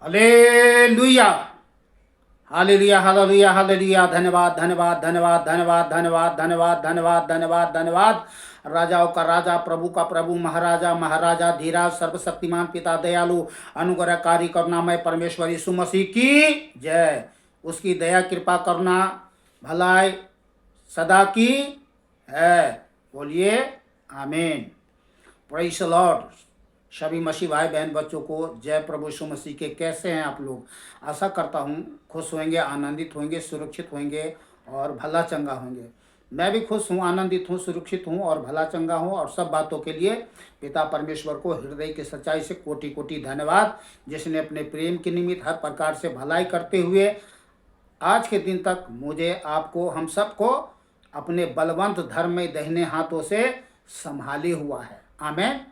Hallelujah hallelujah hallelujah hallelujah. धन्यवाद धन्यवाद धन्यवाद धन्यवाद धन्यवाद धन्यवाद धन्यवाद धन्यवाद धन्यवाद। राजाओं का राजा, प्रभु का प्रभु, महाराजा महाराजा, धीराज, सर्वशक्तिमान पिता, दयालु, अनुग्रहकारी, करुणामय परमेश्वर यीशु मसीह की जय। उसकी दया कृपा करुणा भलाई सदा की है। बोलिए आमीन। Praise the Lord. सभी मसीह भाई बहन बच्चों को जय प्रभु यीशु मसीह के। कैसे हैं आप लोग? आशा करता हूँ खुश होंगे, आनंदित होंगे, सुरक्षित होंगे और भला चंगा होंगे। मैं भी खुश हूँ, आनंदित हूँ, सुरक्षित हूँ और भला चंगा हूँ। और सब बातों के लिए पिता परमेश्वर को हृदय की सच्चाई से कोटि कोटि धन्यवाद, जिसने अपने प्रेम के निमित्त हर प्रकार से भलाई करते हुए आज के दिन तक मुझे, आपको, हम सबको अपने बलवंत धर्म में दाहिने हाथों से संभाले हुआ है। आमीन।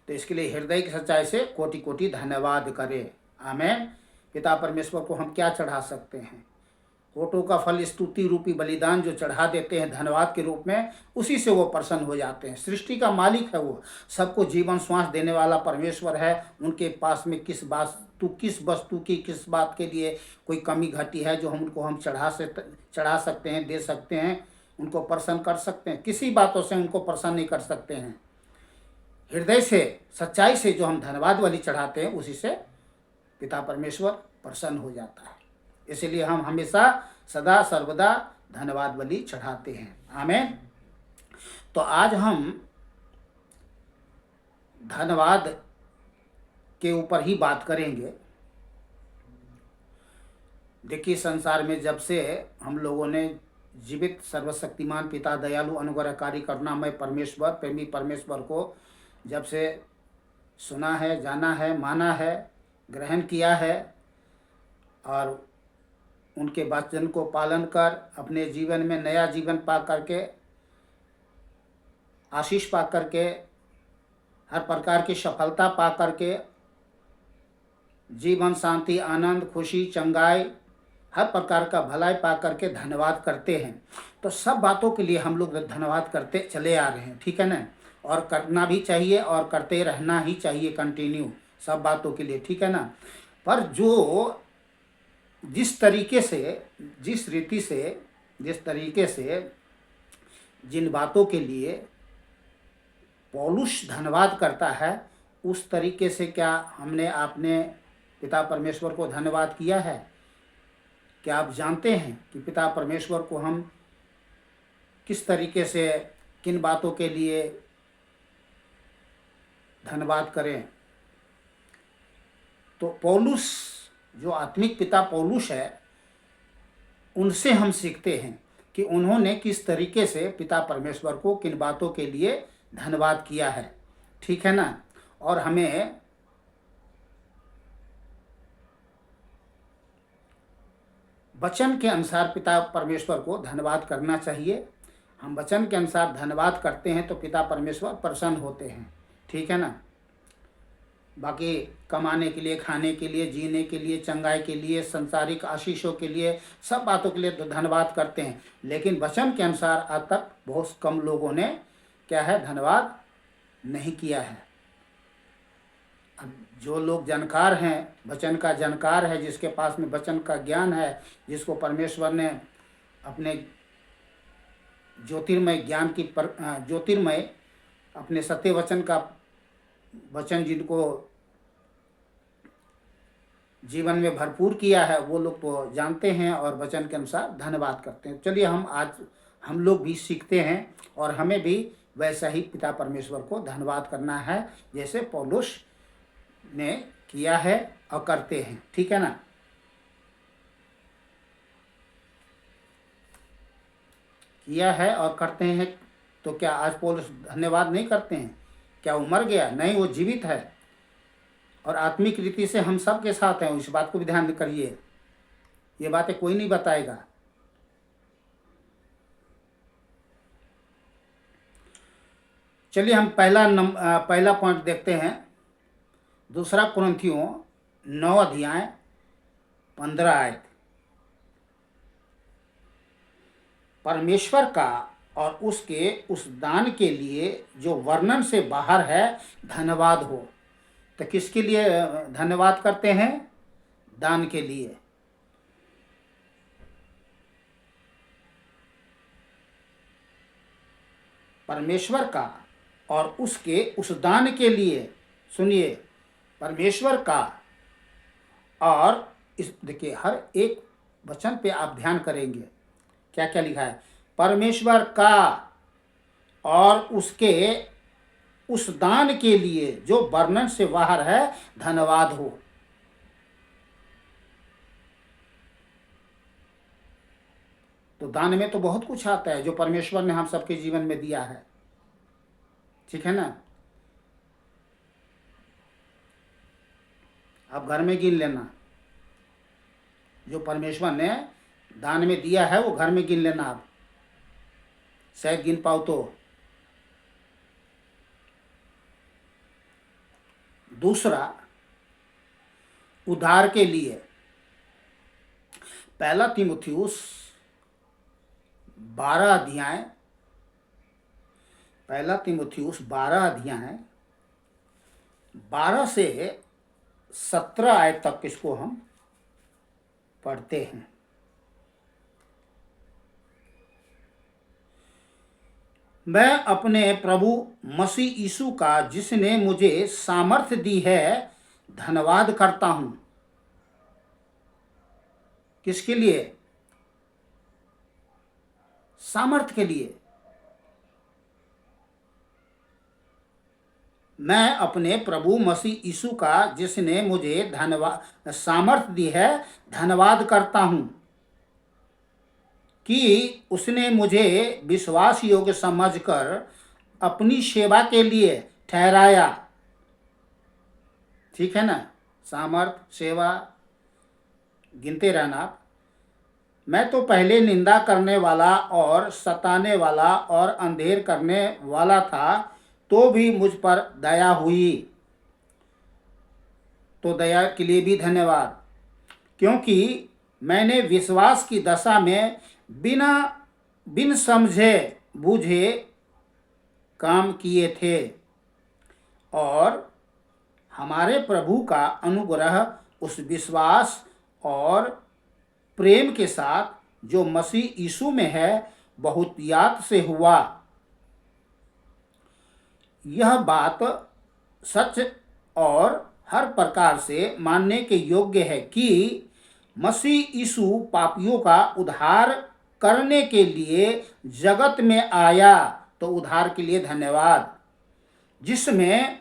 तो इसके लिए हृदय की सच्चाई से कोटि कोटि धन्यवाद करें। आमीन। पिता परमेश्वर को हम क्या चढ़ा सकते हैं? होठों का फल स्तुति रूपी बलिदान जो चढ़ा देते हैं धन्यवाद के रूप में, उसी से वो प्रसन्न हो जाते हैं। सृष्टि का मालिक है वो, सबको जीवन श्वास देने वाला परमेश्वर है। उनके पास में किस वस्तु की, किस बात के लिए कोई कमी घटी है जो हम चढ़ा सकते हैं, दे सकते हैं, उनको प्रसन्न कर सकते हैं? किसी बातों से उनको प्रसन्न नहीं कर सकते हैं। हृदय से, सच्चाई से जो हम धन्यवाद वाली चढ़ाते हैं, उसी से पिता परमेश्वर प्रसन्न हो जाता है। इसलिए हम हमेशा सदा सर्वदा धन्यवाद बलि चढ़ाते हैं। आमीन। तो आज हम धन्यवाद के ऊपर ही बात करेंगे। देखिए, संसार में जब से हम लोगों ने जीवित सर्वशक्तिमान पिता, दयालु, अनुग्रहकारी, करुणामय परमेश्वर, प्रेमी परमेश्वर को जब से सुना है, जाना है, माना है, ग्रहण किया है और उनके वचन को पालन कर अपने जीवन में नया जीवन पा करके, आशीष पा करके, हर प्रकार की सफलता पा करके, जीवन, शांति, आनंद, खुशी, चंगाई, हर प्रकार का भलाई पा करके धन्यवाद करते हैं। तो सब बातों के लिए हम लोग धन्यवाद करते चले आ रहे हैं। ठीक है ना? और करना भी चाहिए और करते रहना ही चाहिए, कंटिन्यू, सब बातों के लिए। ठीक है ना? पर जो जिस तरीके से, जिस रीति से, जिस तरीके से, जिन बातों के लिए पौलुस धन्यवाद करता है, उस तरीके से क्या हमने, आपने पिता परमेश्वर को धन्यवाद किया है? क्या आप जानते हैं कि पिता परमेश्वर को हम किस तरीके से, किन बातों के लिए धन्यवाद करें? तो पौलुस, जो आत्मिक पिता पौलुस है, उनसे हम सीखते हैं कि उन्होंने किस तरीके से पिता परमेश्वर को किन बातों के लिए धन्यवाद किया है। ठीक है ना? और हमें वचन के अनुसार पिता परमेश्वर को धन्यवाद करना चाहिए। हम वचन के अनुसार धन्यवाद करते हैं तो पिता परमेश्वर प्रसन्न होते हैं। ठीक है ना? बाकी कमाने के लिए, खाने के लिए, जीने के लिए, चंगाई के लिए, संसारिक आशीषों के लिए, सब बातों के लिए तो धन्यवाद करते हैं। लेकिन वचन के अनुसार आज तक बहुत कम लोगों ने क्या है, धन्यवाद नहीं किया है। अब जो लोग जानकार हैं, वचन का जानकार है, जिसके पास में वचन का ज्ञान है, जिसको परमेश्वर ने अपने ज्योतिर्मय ज्ञान की ज्योतिर्मय अपने सत्य वचन का वचन जिनको जीवन में भरपूर किया है, वो लोग तो जानते हैं और वचन के अनुसार धन्यवाद करते हैं। चलिए हम लोग भी सीखते हैं और हमें भी वैसा ही पिता परमेश्वर को धन्यवाद करना है जैसे पौलुस ने किया है और करते हैं। ठीक है ना? किया है और करते हैं। तो क्या आज पौलुस धन्यवाद नहीं करते हैं? क्या वो मर गया? नहीं, वो जीवित है और आत्मिक रीति से हम सब के साथ हैं। इस बात को भी ध्यान करिए, ये बातें कोई नहीं बताएगा। चलिए हम पहला पॉइंट देखते हैं। दूसरा कुरिन्थियों 9 अध्याय 15 आयत। परमेश्वर का और उसके उस दान के लिए जो वर्णन से बाहर है धन्यवाद हो। तो किसके लिए धन्यवाद करते हैं? दान के लिए। परमेश्वर का और उसके उस दान के लिए। सुनिए, परमेश्वर का और इस देखिए हर एक वचन पे आप ध्यान करेंगे क्या क्या लिखा है। परमेश्वर का और उसके उस दान के लिए जो वर्णन से बाहर है, धन्यवाद हो। तो दान में तो बहुत कुछ आता है जो परमेश्वर ने हम सबके जीवन में दिया है, ठीक है ना। आप घर में गिन लेना, जो परमेश्वर ने दान में दिया है वो घर में गिन लेना आप, शायद गिन पाओ तो। दूसरा, उद्धार के लिए। पहला तीमुथियुस 12 अध्याय, पहला तीमुथियुस 12 अध्याय 12 से 17 आयत तक इसको हम पढ़ते हैं। मैं अपने प्रभु मसीह यीशु का, जिसने मुझे सामर्थ्य दी है, धन्यवाद करता हूं। किसके लिए? सामर्थ्य के लिए। मैं अपने प्रभु मसीह यीशु का, जिसने मुझे सामर्थ्य दी है, धन्यवाद करता हूं कि उसने मुझे विश्वास योग्य समझकर अपनी सेवा के लिए ठहराया। ठीक है ना, सामर्थ, सेवा गिनते रहना आप। मैं तो पहले निंदा करने वाला और सताने वाला और अंधेर करने वाला था, तो भी मुझ पर दया हुई। तो दया के लिए भी धन्यवाद, क्योंकि मैंने विश्वास की दशा में बिन समझे बूझे काम किए थे, और हमारे प्रभु का अनुग्रह उस विश्वास और प्रेम के साथ जो मसीह यीशु में है बहुत याद से हुआ। यह बात सच और हर प्रकार से मानने के योग्य है कि मसीह यीशु पापियों का उद्धार करने के लिए जगत में आया। तो उद्धार के लिए धन्यवाद, जिसमें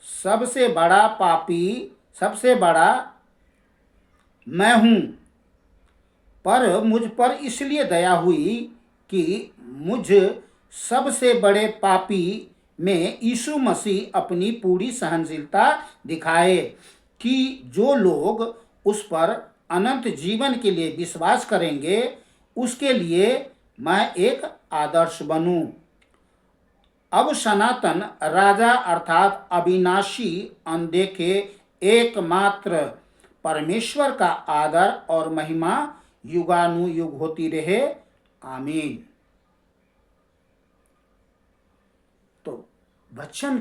सबसे बड़ा पापी, सबसे बड़ा मैं हूं। पर मुझ पर इसलिए दया हुई कि मुझ सबसे बड़े पापी में यीशु मसीह अपनी पूरी सहनशीलता दिखाए, कि जो लोग उस पर अनंत जीवन के लिए विश्वास करेंगे, उसके लिए मैं एक आदर्श बनूं। अब सनातन राजा अर्थात अविनाशी, अनदेखे, एकमात्र परमेश्वर का आदर और महिमा युगानुयुग होती रहे। आमीन। तो वचन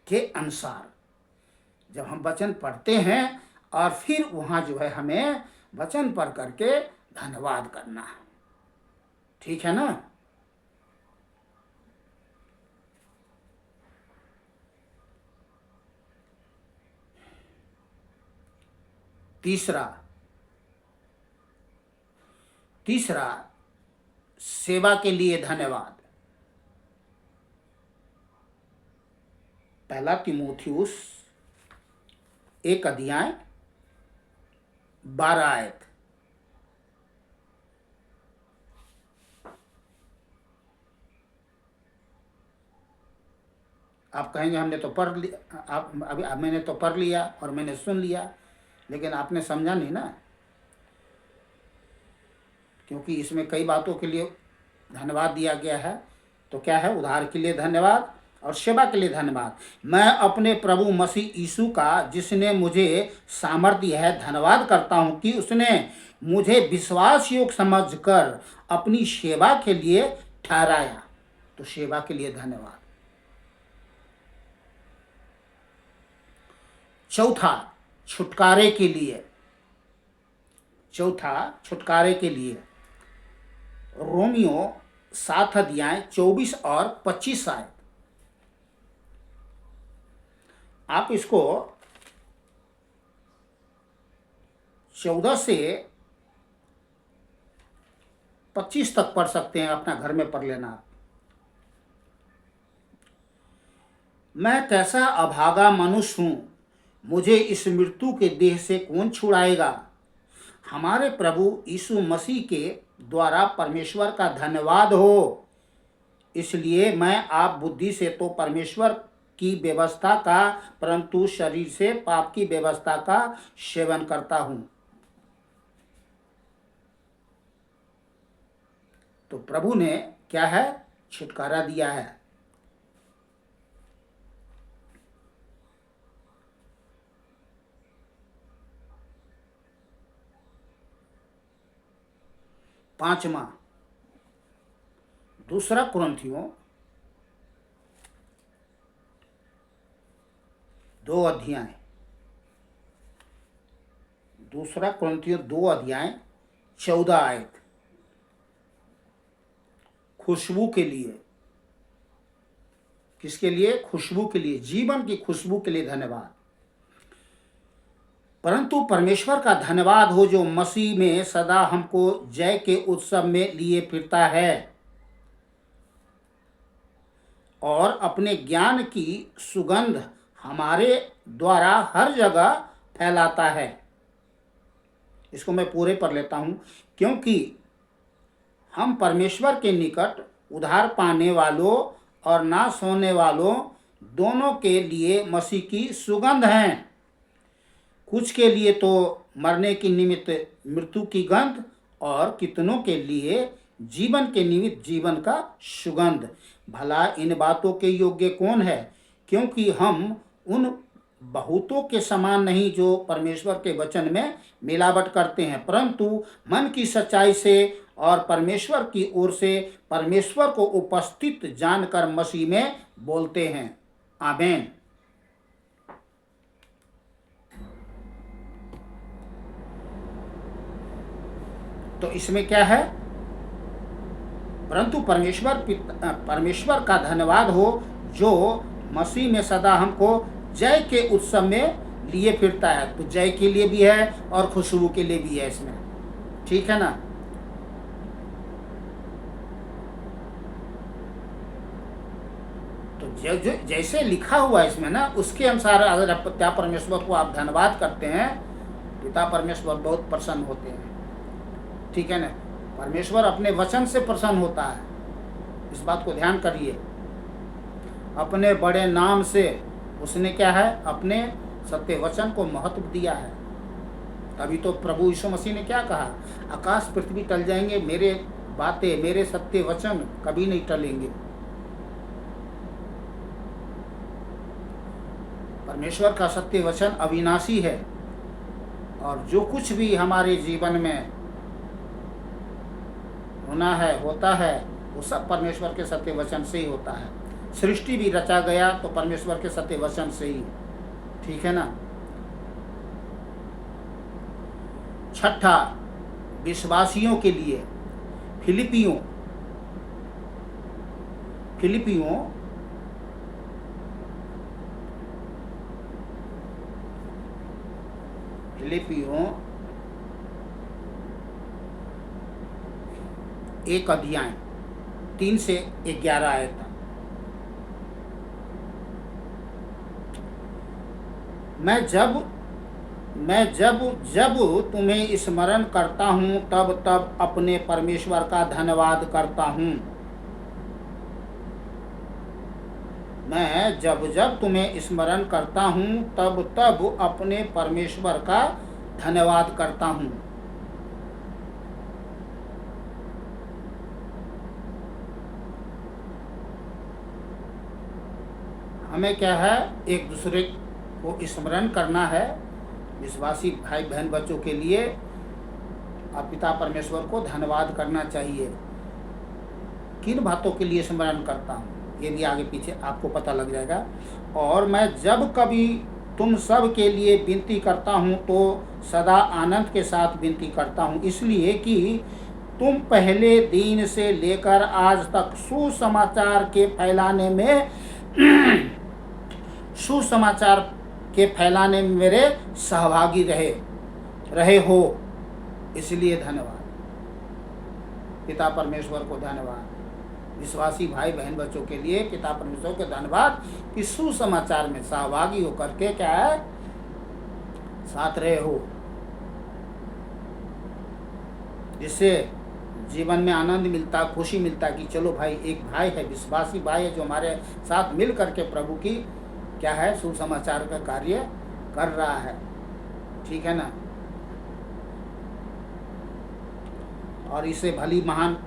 के अनुसार जब हम वचन पढ़ते हैं और फिर वहां जो है हमें वचन पढ़ करके धन्यवाद करना है, ठीक है ना। तीसरा सेवा के लिए धन्यवाद। पहला तीमुथियुस 1 अध्याय 12 आयत। आप कहेंगे हमने तो पढ़ लिया, आप अभी मैंने तो पढ़ लिया और मैंने सुन लिया, लेकिन आपने समझा नहीं ना, क्योंकि इसमें कई बातों के लिए धन्यवाद दिया गया है। तो क्या है? उद्धार के लिए धन्यवाद और सेवा के लिए धन्यवाद। मैं अपने प्रभु मसीह यीशु का, जिसने मुझे सामर्थ्य दिया है, धन्यवाद करता हूं कि उसने मुझे विश्वास योग्य समझकर अपनी सेवा के लिए ठहराया। तो सेवा के लिए धन्यवाद। चौथा छुटकारे के लिए, चौथा छुटकारे के लिए रोमियो 7 अध्याय 24 और 25 आयत। आप इसको 14 से 25 तक पढ़ सकते हैं, अपना घर में पढ़ लेना। मैं कैसा अभागा मनुष्य हूं, मुझे इस मृत्यु के देह से कौन छुड़ाएगा। हमारे प्रभु यीशु मसीह के द्वारा परमेश्वर का धन्यवाद हो। इसलिए मैं आप बुद्धि से तो परमेश्वर की व्यवस्था का, परंतु शरीर से पाप की व्यवस्था का सेवन करता हूं। तो प्रभु ने क्या है, छुटकारा दिया है। पांचवा, दूसरा कुरिन्थियों 2 अध्याय, दूसरा कुरिन्थियों 2 अध्याय 14 आयत। खुशबू के लिए, किसके लिए, खुशबू के लिए, जीवन की खुशबू के लिए धन्यवाद। परंतु परमेश्वर का धन्यवाद हो जो मसीह में सदा हमको जय के उत्सव में लिए फिरता है और अपने ज्ञान की सुगंध हमारे द्वारा हर जगह फैलाता है। इसको मैं पूरे पढ़ लेता हूं। क्योंकि हम परमेश्वर के निकट उद्धार पाने वालों और नाश होने वालों दोनों के लिए मसीह की सुगंध हैं। कुछ के लिए तो मरने की निमित्त मृत्यु की गंध, और कितनों के लिए जीवन के निमित्त जीवन का सुगंध। भला इन बातों के योग्य कौन है? क्योंकि हम उन बहुतों के समान नहीं जो परमेश्वर के वचन में मिलावट करते हैं, परंतु मन की सच्चाई से और परमेश्वर की ओर से परमेश्वर को उपस्थित जानकर मसीह में बोलते हैं। आमीन। तो इसमें क्या है? परंतु परमेश्वर का धन्यवाद हो जो मसीह में सदा हमको जय के उत्सव में लिए फिरता है। तो जय के लिए भी है और खुशबू के लिए भी है इसमें, ठीक है ना। तो जैसे लिखा हुआ है इसमें ना, उसके अनुसार अगर पिता परमेश्वर को आप धन्यवाद करते हैं, पिता परमेश्वर बहुत प्रसन्न होते हैं, ठीक है ना। परमेश्वर अपने वचन से प्रसन्न होता है, इस बात को ध्यान करिए। अपने बड़े नाम से उसने क्या है, अपने सत्य वचन को महत्व दिया है। तभी तो प्रभु यीशु मसीह ने क्या कहा, आकाश पृथ्वी टल जाएंगे, मेरे बातें, मेरे सत्य वचन कभी नहीं टलेंगे। परमेश्वर का सत्य वचन अविनाशी है, और जो कुछ भी हमारे जीवन में होना है, होता है, वो सब परमेश्वर के सत्य वचन से ही होता है। सृष्टि भी रचा गया तो परमेश्वर के सत्य वचन से ही, ठीक है ना। छठा, विश्वासियों के लिए फिलिपियों 1 अध्याय 3 से 11 आयत। मैं जब तुम्हें स्मरण करता हूँ तब अपने परमेश्वर का धन्यवाद करता हूँ। मैं जब तुम्हें स्मरण करता हूँ तब अपने परमेश्वर का धन्यवाद करता हूँ। हमें क्या है, एक दूसरे को स्मरण करना है। विश्वासी भाई बहन बच्चों के लिए अब पिता परमेश्वर को धन्यवाद करना चाहिए। किन बातों के लिए स्मरण करता हूँ, ये भी आगे पीछे आपको पता लग जाएगा। और मैं जब कभी तुम सब के लिए विनती करता हूँ तो सदा आनंद के साथ विनती करता हूँ, इसलिए कि तुम पहले दिन से लेकर आज तक सुसमाचार के फैलाने में मेरे सहभागी रहे हो। इसलिए धन्यवाद पिता परमेश्वर को, धन्यवाद विश्वासी भाई बहन बच्चों के लिए पिता परमेश्वर को धन्यवाद कि सुसमाचार में सहभागी होकर के क्या है, साथ रहे हो, जिससे जीवन में आनंद मिलता, खुशी मिलता कि चलो भाई, एक भाई है, विश्वासी भाई है जो हमारे साथ मिल करके प्रभु की क्या है, सुसमाचार का कार्य कर रहा है। ठीक है ना। और इससे भली महान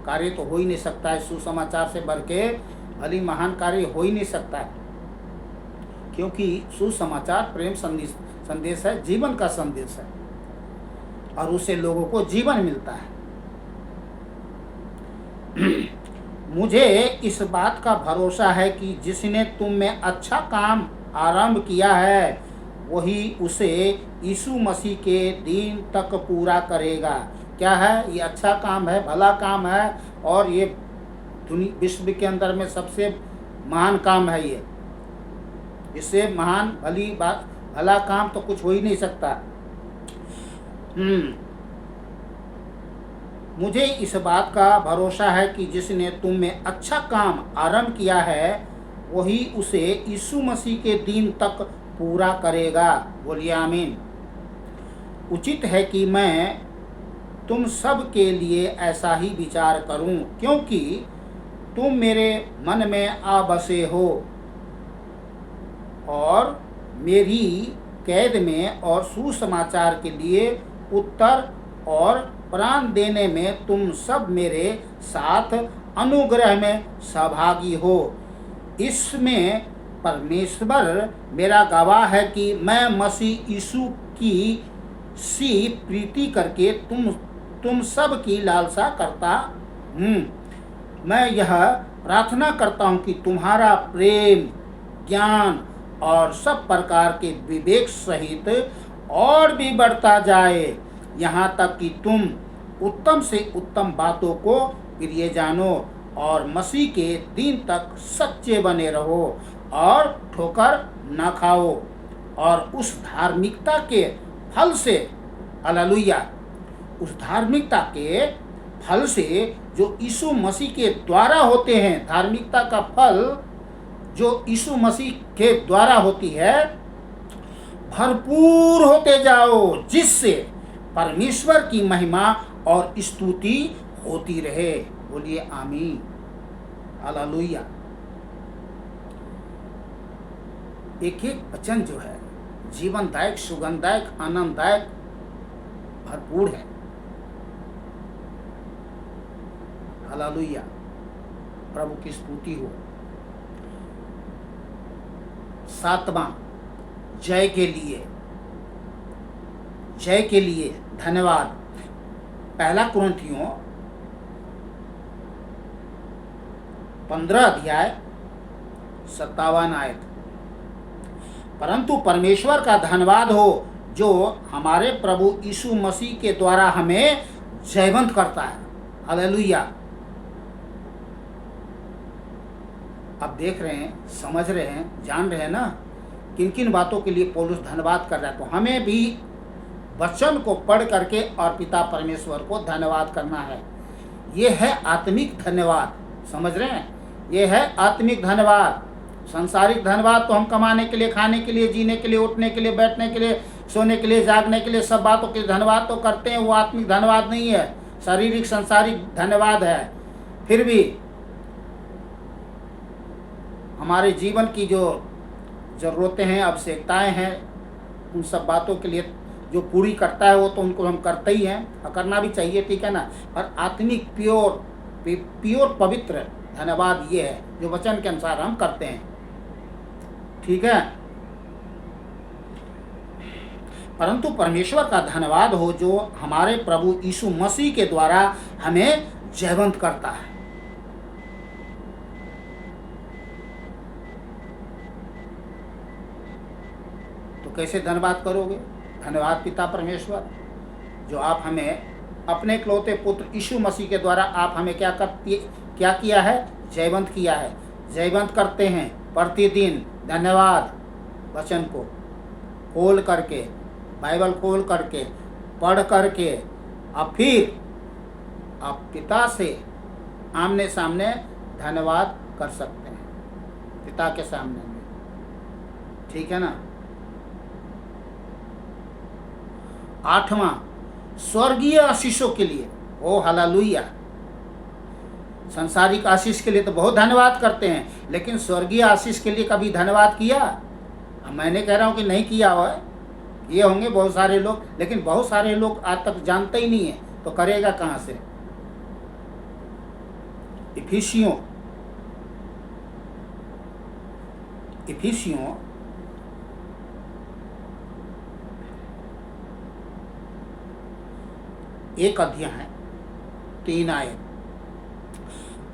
कार्य तो हो ही नहीं सकता है, सुसमाचार से बढ़ के भली महान कार्य हो ही नहीं सकता है, क्योंकि सुसमाचार प्रेम संदेश है, जीवन का संदेश है, और उससे लोगों को जीवन मिलता है। मुझे इस बात का भरोसा है कि जिसने तुम में अच्छा काम आरंभ किया है वही उसे यीशु मसीह के दिन तक पूरा करेगा। क्या है ये? अच्छा काम है, भला काम है, और ये विश्व के अंदर में सबसे महान काम है। ये इससे महान भली बात, भला काम तो कुछ हो ही नहीं सकता। मुझे इस बात का भरोसा है कि जिसने तुम में अच्छा काम आरंभ किया है वही उसे यीशु मसीह के दिन तक पूरा करेगा। बोलिए आमीन। उचित है कि मैं तुम सब के लिए ऐसा ही विचार करूं, क्योंकि तुम मेरे मन में आ बसे हो और मेरी कैद में और सुसमाचार के लिए उत्तर और प्राण देने में तुम सब मेरे साथ अनुग्रह में सहभागी हो। इसमें परमेश्वर मेरा गवाह है कि मैं मसीह यीशु की सी प्रीति करके तुम सब की लालसा करता हूँ। मैं यह प्रार्थना करता हूँ कि तुम्हारा प्रेम, ज्ञान और सब प्रकार के विवेक सहित और भी बढ़ता जाए, यहाँ तक कि तुम उत्तम से उत्तम बातों को प्रिय जानो और मसीह के दिन तक सच्चे बने रहो और ठोकर न खाओ, और उस धार्मिकता के फल से, हालेलुया, उस धार्मिकता के फल से जो यीशु मसीह के द्वारा होते हैं, धार्मिकता का फल जो यीशु मसीह के द्वारा होती है, भरपूर होते जाओ, जिससे परमेश्वर की महिमा और स्तुति होती रहे। बोलिए आमीन, हालेलुया। एक एक वचन जो है जीवनदायक, सुगंधदायक, आनंददायक, भरपूर है। हालेलुया, प्रभु की स्तुति हो। 7वां, जय के लिए धन्यवाद। 1 कुरिन्थियों 15 अध्याय 57 आयत। परंतु परमेश्वर का धन्यवाद हो जो हमारे प्रभु यीशु मसीह के द्वारा हमें जयवंत करता है। हालेलुया। अब देख रहे हैं, समझ रहे हैं, जान रहे हैं ना किन किन बातों के लिए पौलुस धन्यवाद कर रहा है। तो हमें भी वचन को पढ़ करके और पिता परमेश्वर को धन्यवाद करना है। ये है आत्मिक धन्यवाद, समझ रहे हैं? ये है आत्मिक धन्यवाद। सांसारिक धन्यवाद तो हम कमाने के लिए, खाने के लिए, जीने के लिए, उठने के लिए, बैठने के लिए, सोने के लिए, जागने के लिए, सब बातों के धन्यवाद तो करते हैं। वो आत्मिक धन्यवाद नहीं है, शारीरिक सांसारिक धन्यवाद है। फिर भी हमारे जीवन की जो ज़रूरतें हैं, आवश्यकताएं हैं, उन सब बातों के लिए जो पूरी करता है वो तो उनको हम करते ही हैं और करना भी चाहिए, ठीक है ना। पर आत्मिक प्योर पवित्र धन्यवाद ये है जो वचन के अनुसार हम करते हैं, ठीक है। परंतु परमेश्वर का धन्यवाद हो जो हमारे प्रभु यीशु मसीह के द्वारा हमें जयवंत करता है। कैसे धन्यवाद करोगे? धन्यवाद पिता परमेश्वर, जो आप हमें अपने इकलौते पुत्र यीशु मसीह के द्वारा आप हमें क्या किया है? जयवंत किया है। जयवंत करते हैं प्रतिदिन। धन्यवाद। वचन को खोल करके, बाइबल खोल करके, पढ़ करके, और फिर आप पिता से आमने सामने धन्यवाद कर सकते हैं, पिता के सामने में। ठीक है ना? 8वां, स्वर्गीय आशीषों के लिए। ओ हालेलुया। संसारिक आशीष के लिए तो बहुत धन्यवाद करते हैं, लेकिन स्वर्गीय आशीष के लिए कभी धन्यवाद किया? मैंने कह रहा हूं कि नहीं किया हुआ है। ये होंगे बहुत सारे लोग, लेकिन बहुत सारे लोग आज तक जानते ही नहीं है, तो करेगा कहां से? इफिसियों 1 अध्याय 3 आयत।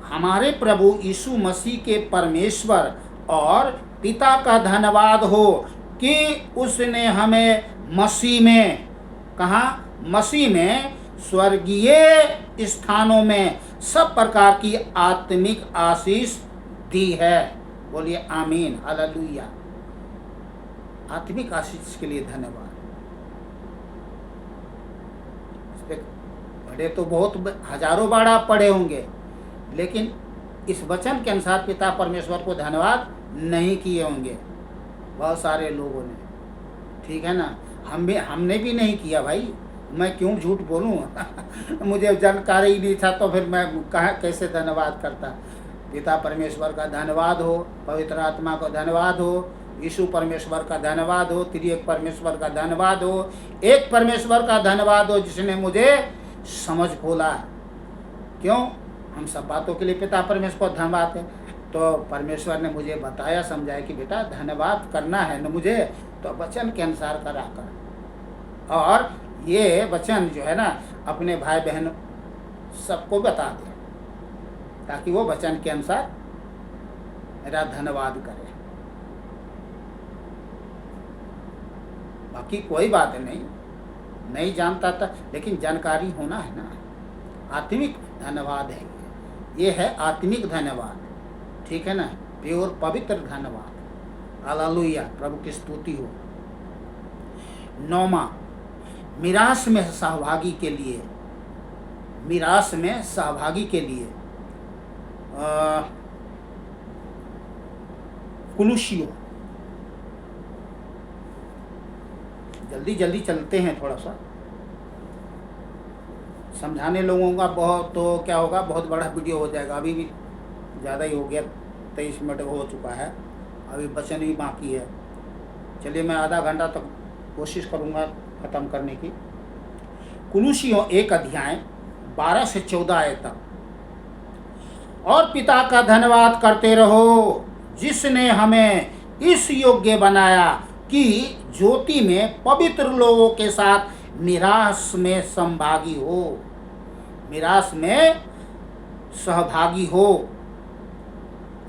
हमारे प्रभु यीशु मसीह के परमेश्वर और पिता का धन्यवाद हो कि उसने हमें मसीह में, कहाँ? मसीह में स्वर्गीय स्थानों में सब प्रकार की आत्मिक आशीष दी है। बोलिए आमीन, हालेलुया। आत्मिक आशीष के लिए धन्यवाद। पढ़े तो बहुत हजारों बार आप पढ़े होंगे, लेकिन इस वचन के अनुसार पिता परमेश्वर को धन्यवाद नहीं किए होंगे बहुत सारे लोगों ने। ठीक है ना? हमने भी नहीं किया भाई, मैं क्यों झूठ बोलूं? मुझे जानकारी नहीं था तो फिर मैं कैसे धन्यवाद करता? पिता परमेश्वर का धन्यवाद हो, पवित्र आत्मा का धन्यवाद हो, यीशु परमेश्वर का धन्यवाद हो, त्रिएक परमेश्वर का धन्यवाद हो, एक परमेश्वर का धन्यवाद हो जिसने मुझे समझ खोला। क्यों? हम सब बातों के लिए पिता परमेश्वर को धन्यवाद है। तो परमेश्वर ने मुझे बताया, समझाया कि बेटा धन्यवाद करना है न मुझे, तो वचन के अनुसार करा कर। और ये वचन जो है ना, अपने भाई बहन सबको बता दे, ताकि वो वचन के अनुसार मेरा धन्यवाद करे। बाकी कोई बात नहीं जानता था, लेकिन जानकारी होना है ना। आत्मिक धन्यवाद है ये है आत्मिक धन्यवाद। ठीक है ना? प्योर पवित्र धन्यवाद। हालेलुया, प्रभु की स्तुति हो। 9वां, मिरास में सहभागी के लिए। मिरास में सहभागी के लिए कुलुसियों, जल्दी चलते हैं, थोड़ा सा समझाने लोगों का बहुत, तो क्या होगा, बहुत बड़ा वीडियो हो जाएगा। अभी भी ज़्यादा ही हो गया, 23 मिनट हो चुका है, अभी वचन भी बाकी है। चलिए मैं आधा घंटा तक कोशिश करूँगा ख़त्म करने की। कुलुसियों 1 अध्याय 12 से 14 आयत तक। और पिता का धन्यवाद करते रहो जिसने हमें इस योग्य बनाया कि ज्योति में पवित्र लोगों के साथ मिरास में सहभागी हो। मिरास में सहभागी हो।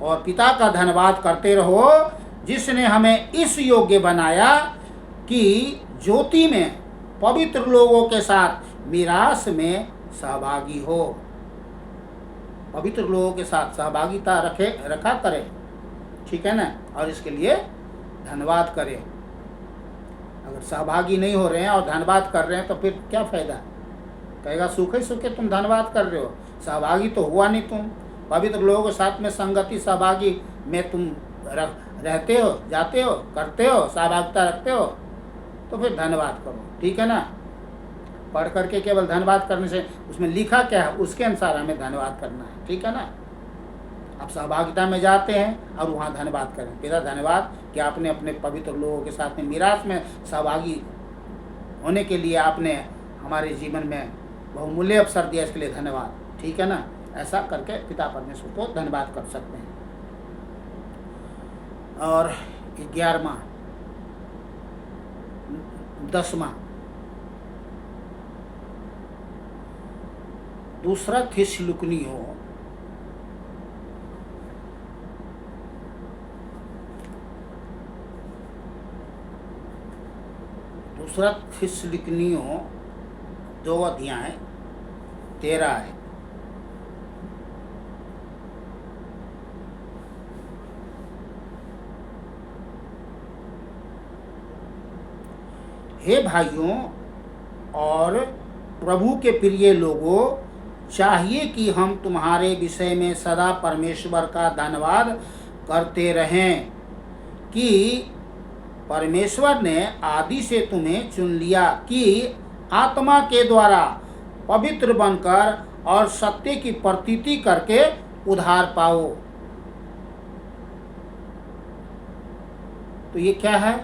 और पिता का धन्यवाद करते रहो जिसने हमें इस योग्य बनाया कि ज्योति में पवित्र लोगों के साथ मिरास में सहभागी हो। पवित्र लोगों के साथ सहभागिता रखा करें। ठीक है ना? और इसके लिए धन्यवाद करें। अगर सहभागी नहीं हो रहे हैं और धन्यवाद कर रहे हैं तो फिर क्या फायदा? कहेगा सूखे सूखे तुम धन्यवाद कर रहे हो, सहभागी तो हुआ नहीं तुम। पवित्र लोगों के साथ में संगति सहभागी में तुम रहते हो, जाते हो, करते हो, सहभागिता रखते हो, तो फिर धन्यवाद करो। ठीक है ना? पढ़ करके केवल धन्यवाद करने से, उसमें लिखा क्या है उसके अनुसार हमें धन्यवाद करना है। ठीक है ना? आप सहभागिता में जाते हैं और वहाँ धन्यवाद करें। पिता धन्यवाद कि आपने अपने पवित्र लोगों के साथ में मिरास में सहभागी होने के लिए आपने हमारे जीवन में बहुमूल्य अवसर दिया, इसके लिए धन्यवाद। ठीक है ना? ऐसा करके पिता परमेश्वर को धन्यवाद कर सकते हैं। और 11वां 10वां दूसरा थिस्सलुनीयों 4 दूसरा थिस्सलुनीकियों 2 अध्याय 13 है। हे भाइयों और प्रभु के प्रिय लोगों, चाहिए कि हम तुम्हारे विषय में सदा परमेश्वर का धन्यवाद करते रहें कि परमेश्वर ने आदि से तुम्हें चुन लिया कि आत्मा के द्वारा पवित्र बनकर और सत्य की प्रतीति करके उद्धार पाओ। तो ये क्या है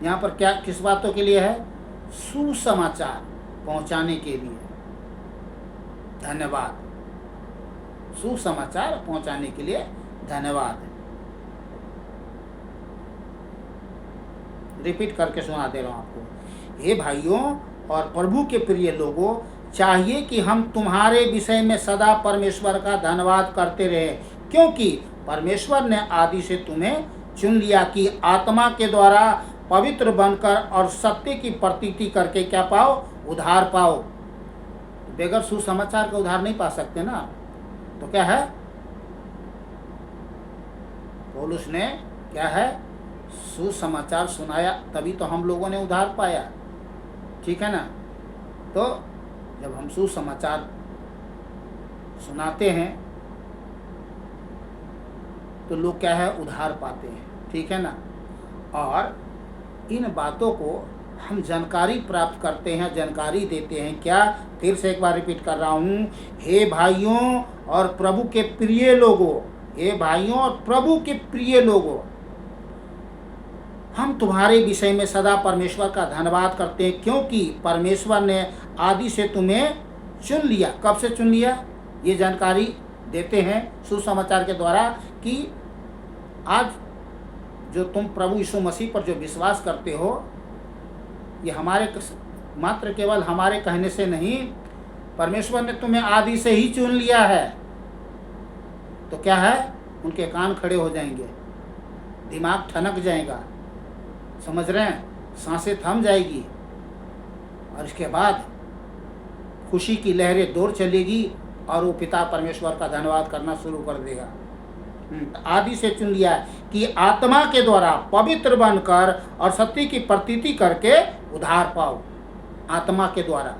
यहाँ पर, क्या किस बातों के लिए है? सुसमाचार पहुंचाने के लिए। धन्यवाद। सुसमाचार पहुंचाने के लिए धन्यवाद। रिपीट करके सुना दे रहा हूं आपको। हे भाइयों और प्रभु के प्रिय लोगों, चाहिए कि हम तुम्हारे विषय में सदा परमेश्वर का धन्यवाद करते रहे, क्योंकि परमेश्वर ने आदि से तुम्हें चुन लिया कि आत्मा के द्वारा पवित्र बनकर और सत्य की प्रतीति करके क्या पाओ? उद्धार पाओ। बगैर सुसमाचार का उद्धार नहीं पा सकते ना। तो क्या है? पौलुस ने क्या है? सुसमाचार सुनाया, तभी तो हम लोगों ने उद्धार पाया। ठीक है ना। तो जब हम सुसमाचार सुनाते हैं तो लोग क्या है? उद्धार पाते हैं। ठीक है ना। और इन बातों को हम जानकारी प्राप्त करते हैं, जानकारी देते हैं। क्या? फिर से एक बार रिपीट कर रहा हूँ। हे भाइयों और प्रभु के प्रिय लोगों, हे भाइयों और प्रभु के प्रिय लोगों, हम तुम्हारे विषय में सदा परमेश्वर का धन्यवाद करते हैं, क्योंकि परमेश्वर ने आदि से तुम्हें चुन लिया। कब से चुन लिया? ये जानकारी देते हैं सुसमाचार के द्वारा कि आज जो तुम प्रभु यीशु मसीह पर जो विश्वास करते हो, ये हमारे मात्र केवल हमारे कहने से नहीं, परमेश्वर ने तुम्हें आदि से ही चुन लिया है। तो क्या है? उनके कान खड़े हो जाएंगे, दिमाग ठनक जाएगा, समझ रहे हैं? सांसें थम जाएगी और इसके बाद खुशी की लहरें दौड़ चलेगी और वो पिता परमेश्वर का धन्यवाद करना शुरू कर देगा। आदि से चुन लिया कि आत्मा के द्वारा पवित्र बनकर और सत्य की प्रतीति करके उद्धार पाओ। आत्मा के द्वारा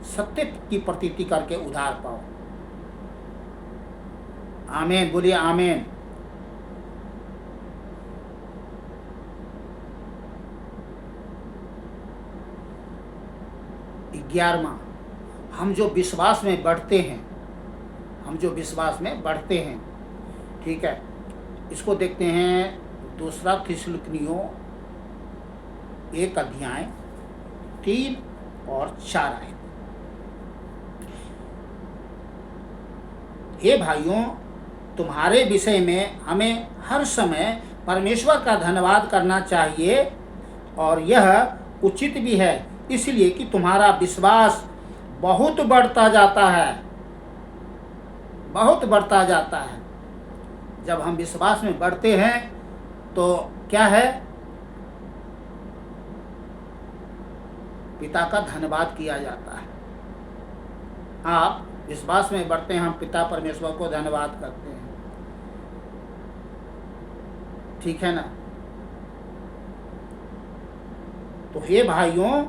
सत्य की प्रतीति करके उद्धार पाओ। आमीन। बोलिए आमीन। ग्यारहवां, हम जो विश्वास में बढ़ते हैं, हम जो विश्वास में बढ़ते हैं। ठीक है। इसको देखते हैं दूसरा थिस्सलुनीकियों 1 अध्याय 3 और 4 आयत। हे भाइयों, तुम्हारे विषय में हमें हर समय परमेश्वर का धन्यवाद करना चाहिए और यह उचित भी है, इसलिए कि तुम्हारा विश्वास बहुत बढ़ता जाता है। बहुत बढ़ता जाता है। जब हम विश्वास में बढ़ते हैं तो क्या है? पिता का धन्यवाद किया जाता है। आप विश्वास में बढ़ते हैं, हम पिता परमेश्वर को धन्यवाद करते हैं। ठीक है ना। तो हे भाइयों,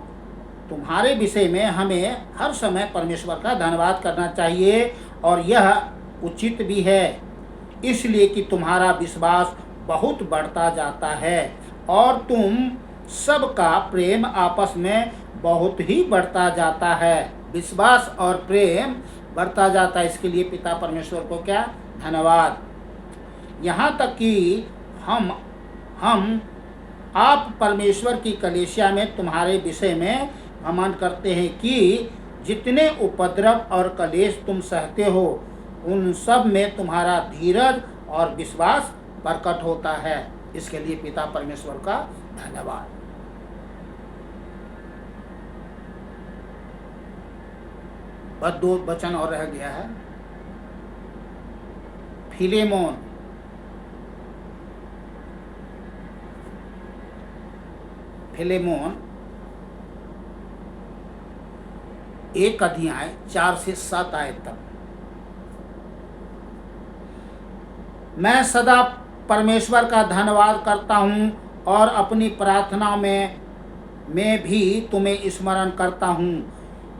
तुम्हारे विषय में हमें हर समय परमेश्वर का धन्यवाद करना चाहिए और यह उचित भी है, इसलिए कि तुम्हारा विश्वास बहुत बढ़ता जाता है और तुम सबका प्रेम आपस में बहुत ही बढ़ता जाता है। विश्वास और प्रेम बढ़ता जाता है, इसके लिए पिता परमेश्वर को क्या? धन्यवाद। यहाँ तक कि हम आप परमेश्वर की कलीसिया में तुम्हारे विषय में घमंड करते हैं कि जितने उपद्रव और कलेश तुम सहते हो, उन सब में तुम्हारा धीरज और विश्वास प्रकट होता है। इसके लिए पिता परमेश्वर का धन्यवाद। बस 2 वचन और रह गया है। फिलेमोन फिलेमोन 1 अध्याय 4 से 7 आयत तक। मैं सदा परमेश्वर का धन्यवाद करता हूँ और अपनी प्रार्थना में भी तुम्हें स्मरण करता हूँ,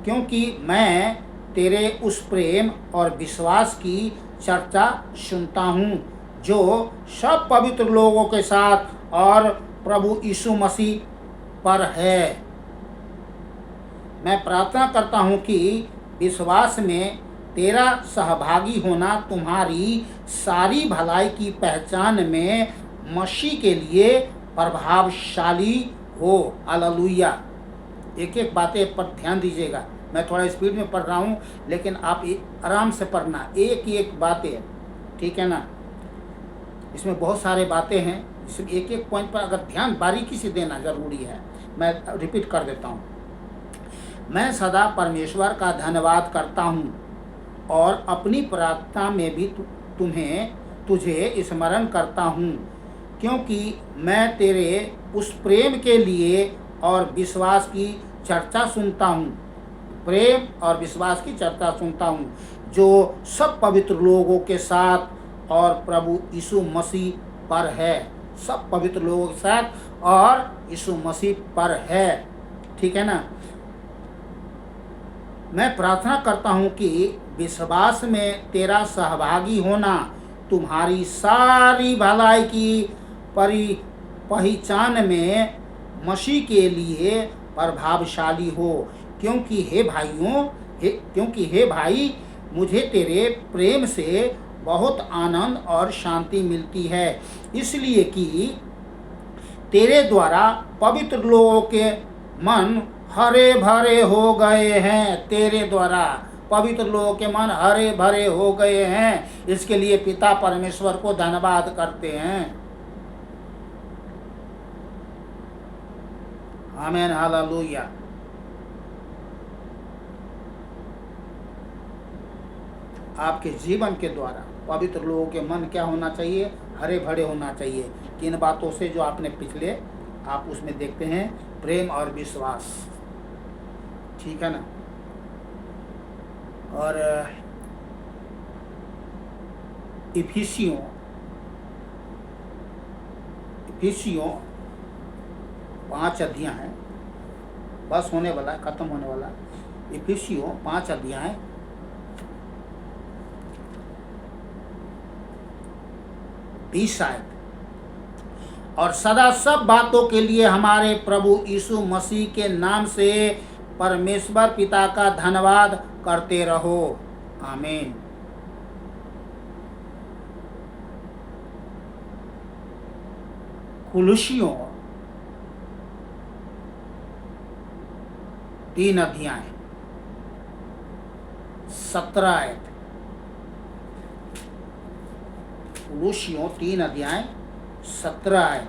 क्योंकि मैं तेरे उस प्रेम और विश्वास की चर्चा सुनता हूँ जो सब पवित्र लोगों के साथ और प्रभु यीशु मसीह पर है। मैं प्रार्थना करता हूँ कि विश्वास में तेरा सहभागी होना तुम्हारी सारी भलाई की पहचान में मसीह के लिए प्रभावशाली हो। हालेलुया। एक एक बातें पर ध्यान दीजिएगा। मैं थोड़ा स्पीड में पढ़ रहा हूँ, लेकिन आप आराम से पढ़ना, एक ही एक बातें, ठीक है ना। इसमें बहुत सारे बातें हैं, इसमें एक एक पॉइंट पर अगर ध्यान बारीकी से देना ज़रूरी है। मैं रिपीट कर देता हूँ। मैं सदा परमेश्वर का धन्यवाद करता हूँ और अपनी प्रार्थना में भी तुझे स्मरण करता हूँ, क्योंकि मैं तेरे उस प्रेम के लिए और विश्वास की चर्चा सुनता हूँ, प्रेम और विश्वास की चर्चा सुनता हूँ जो सब पवित्र लोगों के साथ और प्रभु यीशु मसीह पर है। सब पवित्र लोगों के साथ और यीशु मसीह पर है, ठीक है ना। मैं प्रार्थना करता हूँ कि विश्वास में तेरा सहभागी होना तुम्हारी सारी भलाई की पहचान में मसीह के लिए प्रभावशाली हो, क्योंकि हे भाई मुझे तेरे प्रेम से बहुत आनंद और शांति मिलती है, इसलिए कि तेरे द्वारा पवित्र लोगों के मन हरे भरे हो गए हैं। तेरे द्वारा पवित्र लोगों के मन हरे भरे हो गए हैं। इसके लिए पिता परमेश्वर को धन्यवाद करते हैं। आमीन, हालेलुया। आपके जीवन के द्वारा पवित्र लोगों के मन क्या होना चाहिए? हरे भरे होना चाहिए। किन बातों से? जो आपने पिछले आप उसमें देखते हैं, प्रेम और विश्वास, ठीक है ना। और इफिसियों 5 अध्याय है, बस होने वाला, खत्म होने वाला। इफिसियों 5 अध्याय 20 आयत। और सदा सब बातों के लिए हमारे प्रभु यीशु मसीह के नाम से परमेश्वर पिता का धन्यवाद करते रहो। आमीन। कुलुसियों 3 अध्याय 17 आयत। कुलुसियों 3 अध्याय 17 आयत।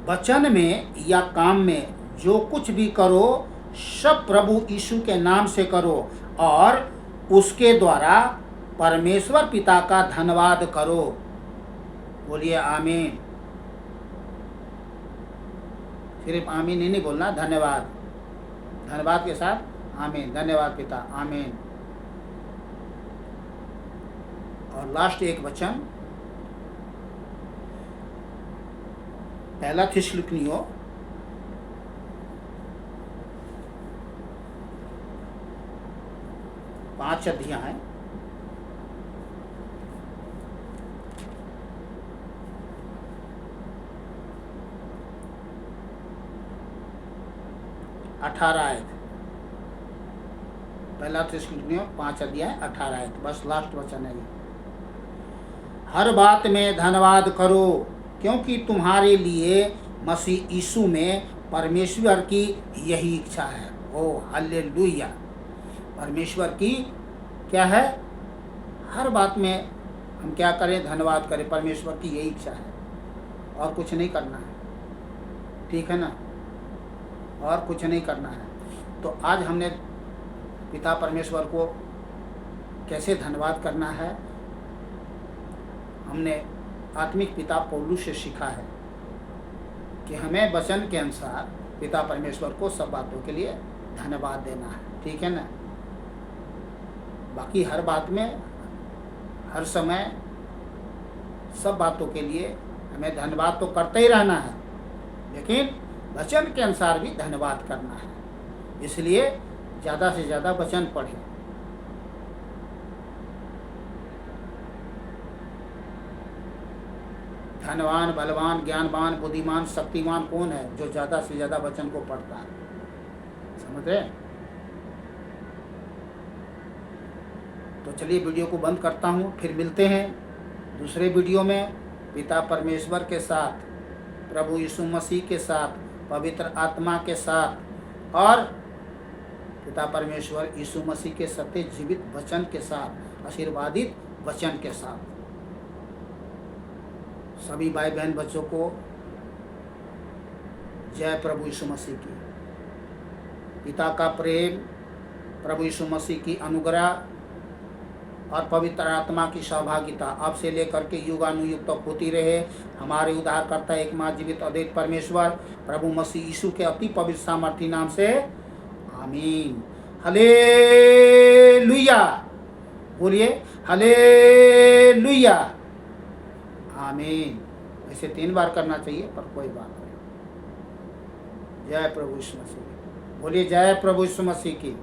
वचन में या काम में जो कुछ भी करो सब प्रभु यीशु के नाम से करो और उसके द्वारा परमेश्वर पिता का धन्यवाद करो। बोलिए आमीन। सिर्फ आमीन ही नहीं बोलना, धन्यवाद, धन्यवाद के साथ आमीन। धन्यवाद पिता, आमीन। और लास्ट एक वचन, पहला थिस्सलुनीकियों 5 अध्याय 18 आयत। पहला थिस्सलुनीकियों 5 अध्याय 18 आयत, बस लास्ट वचन है। हर बात में धन्यवाद करो, क्योंकि तुम्हारे लिए मसीह यीशु में परमेश्वर की यही इच्छा है। ओ हालेलुया। परमेश्वर की क्या है? हर बात में हम क्या करें? धन्यवाद करें। परमेश्वर की यही इच्छा है, और कुछ नहीं करना है, ठीक है ना, और कुछ नहीं करना है। तो आज हमने पिता परमेश्वर को कैसे धन्यवाद करना है, हमने आत्मिक पिता पौलुस से सीखा है कि हमें वचन के अनुसार पिता परमेश्वर को सब बातों के लिए धन्यवाद देना है, ठीक है ना। बाकी हर बात में, हर समय, सब बातों के लिए हमें धन्यवाद तो करते ही रहना है, लेकिन वचन के अनुसार भी धन्यवाद करना है। इसलिए ज़्यादा से ज़्यादा वचन पढ़ें। धनवान, बलवान, ज्ञानवान, बुद्धिमान, शक्तिमान कौन है? जो ज़्यादा से ज़्यादा वचन को पढ़ता है। समझ रहे? तो चलिए वीडियो को बंद करता हूँ, फिर मिलते हैं दूसरे वीडियो में पिता परमेश्वर के साथ, प्रभु यीशु मसीह के साथ, पवित्र आत्मा के साथ और पिता परमेश्वर यीशु मसीह के सत्य जीवित वचन के साथ, आशीर्वादित वचन के साथ। सभी भाई बहन बच्चों को जय प्रभु यीशु मसीह की। पिता का प्रेम, प्रभु यीशु मसीह की अनुग्रह और पवित्र आत्मा की सहभागिता अब से लेकर के युगानुयुग तक होती रहे। हमारे उद्धारकर्ता एकमात्र जीवित अद्वैत परमेश्वर प्रभु मसीह यीशु के अति पवित्र सामर्थी नाम से आमीन। हालेलुया, बोलिए हालेलुया, आमीन। ऐसे 3 बार करना चाहिए, पर कोई बात नहीं। जय प्रभु यीशु मसीह, बोलिए जय प्रभु यीशु मसीह की।